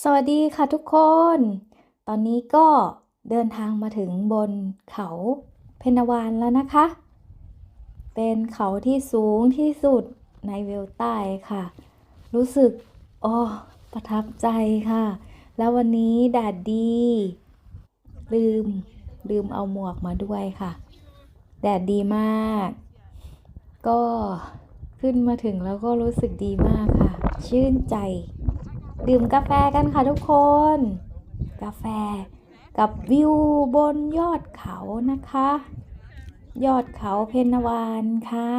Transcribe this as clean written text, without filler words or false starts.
สวัสดีค่ะทุกคน ตอนนี้ก็เดินทางมาถึงบนเขาเพนวานแล้วนะคะ เป็นเขาที่สูงที่สุดในเวลใต้ค่ะ รู้สึกประทับใจค่ะ แล้ววันนี้แดดดี ลืมเอาหมวกมาด้วยค่ะ แดดดีมาก ก็ขึ้นมาถึงแล้วก็รู้สึกดีมากค่ะ ชื่นใจ ดื่มกาแฟกันค่ะทุกคน กาแฟกับวิวบนยอดเขานะคะ ยอดเขาเพนวานค่ะ